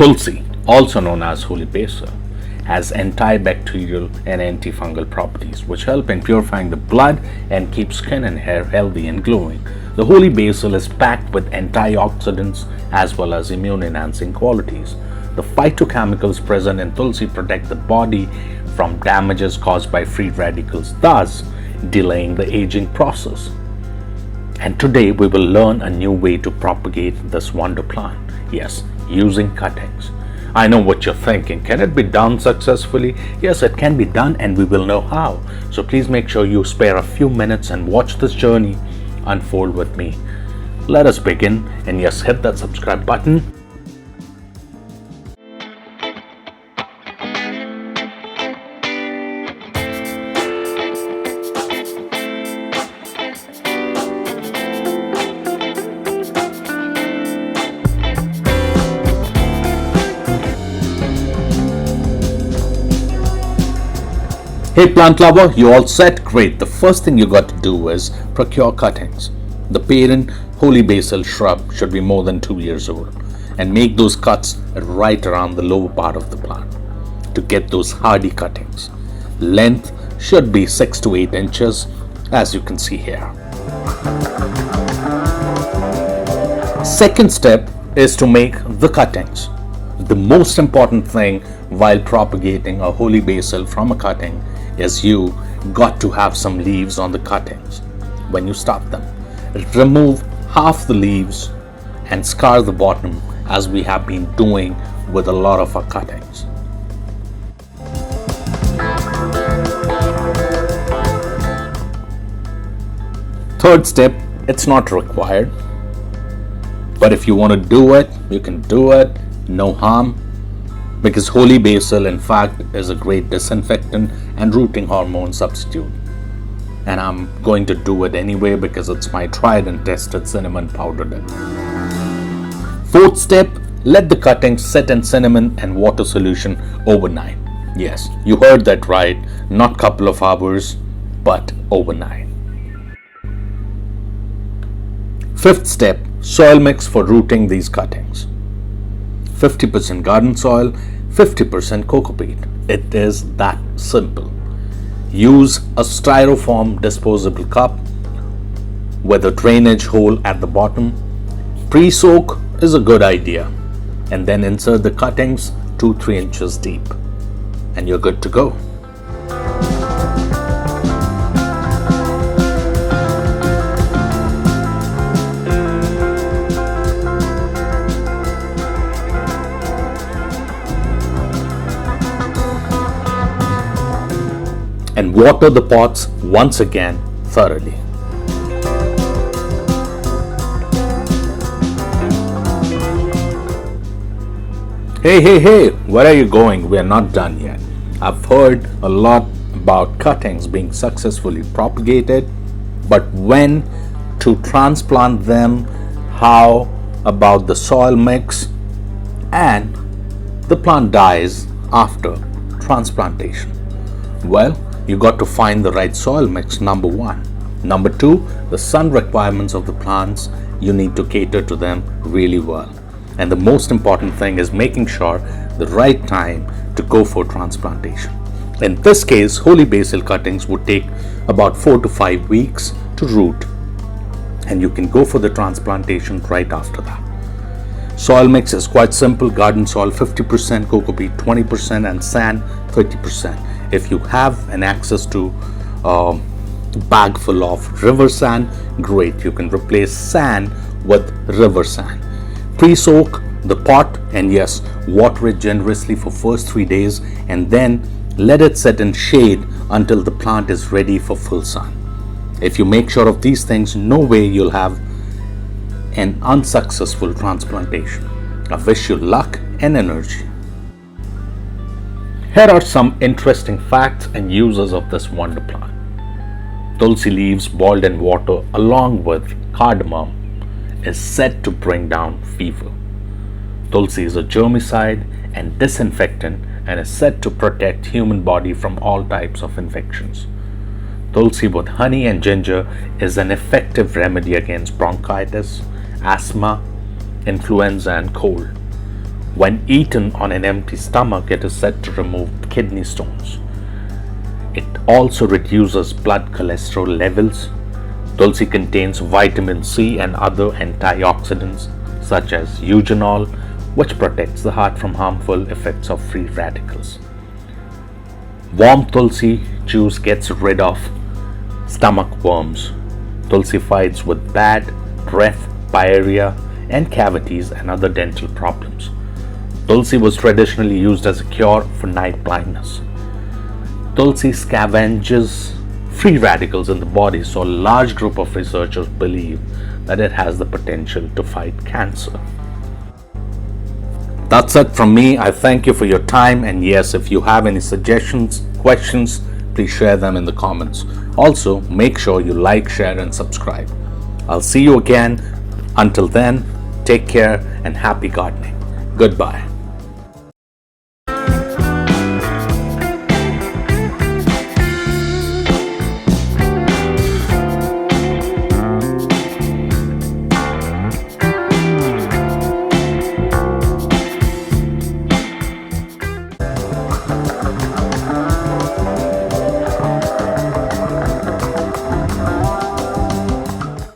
Tulsi, also known as holy basil, has antibacterial and antifungal properties which help in purifying the blood and keep skin and hair healthy and glowing. The holy basil is packed with antioxidants as well as immune enhancing qualities. The phytochemicals present in Tulsi protect the body from damages caused by free radicals, thus delaying the aging process. And today we will learn a new way to propagate this wonder plant. Yes, using cuttings. I know what you're thinking. Can it be done successfully? Yes, it can be done, and we will know how. So please make sure you spare a few minutes and watch this journey unfold with me. Let us begin, and yes, hit that subscribe button. Hey plant lover, you all set? Great. The first thing you got to do is procure cuttings. The parent holy basil shrub should be more than 2 years old, and make those cuts right around the lower part of the plant to get those hardy cuttings. Length should be 6 to 8 inches, as you can see here. Second step is to make the cuttings. The most important thing while propagating a holy basil from a cutting is you got to have some leaves on the cuttings. When you start them, remove half the leaves and scar the bottom, as we have been doing with a lot of our cuttings. Third step, it's not required, but if you want to do it, you can do it, no harm. Because holy basil in fact is a great disinfectant and rooting hormone substitute, and I'm going to do it anyway because it's my tried and tested cinnamon powder dip. Fourth step, let the cuttings sit in cinnamon and water solution overnight. Yes, you heard that right, not couple of hours but overnight. Fifth step, soil mix for rooting these cuttings. 50% garden soil, 50% coco peat. It is that simple. Use a styrofoam disposable cup with a drainage hole at the bottom. Pre-soak is a good idea, and then insert the cuttings 2-3 inches deep, and you're good to go. And water the pots once again thoroughly. Hey, where are you going? We are not done yet. I've heard a lot about cuttings being successfully propagated, but when to transplant them, how about the soil mix, and the plant dies after transplantation. Well, you got to find the right soil mix, number one. Number two, the sun requirements of the plants, you need to cater to them really well. And the most important thing is making sure the right time to go for transplantation. In this case, holy basil cuttings would take about 4 to 5 weeks to root, and you can go for the transplantation right after that. Soil mix is quite simple. Garden soil 50%, coco peat 20%, and sand 30%. If you have an access to a bag full of river sand, great. You can replace sand with river sand. Pre-soak the pot, and yes, water it generously for first 3 days, and then let it sit in shade until the plant is ready for full sun. If you make sure of these things, no way you'll have an unsuccessful transplantation. I wish you luck and energy. Here are some interesting facts and uses of this wonder plant. Tulsi leaves boiled in water along with cardamom is said to bring down fever. Tulsi is a germicide and disinfectant and is said to protect human body from all types of infections. Tulsi with honey and ginger is an effective remedy against bronchitis, asthma, influenza and cold. When eaten on an empty stomach, it is said to remove kidney stones. It also reduces blood cholesterol levels. Tulsi contains vitamin C and other antioxidants such as eugenol, which protects the heart from harmful effects of free radicals. Warm Tulsi juice gets rid of stomach worms. Tulsi fights with bad breath, pyorrhea, and cavities and other dental problems. Tulsi was traditionally used as a cure for night blindness. Tulsi scavenges free radicals in the body, so a large group of researchers believe that it has the potential to fight cancer. That's it from me. I thank you for your time, and yes, if you have any suggestions, questions, please share them in the comments. Also, make sure you like, share, and subscribe. I'll see you again. Until then, take care and happy gardening. Goodbye.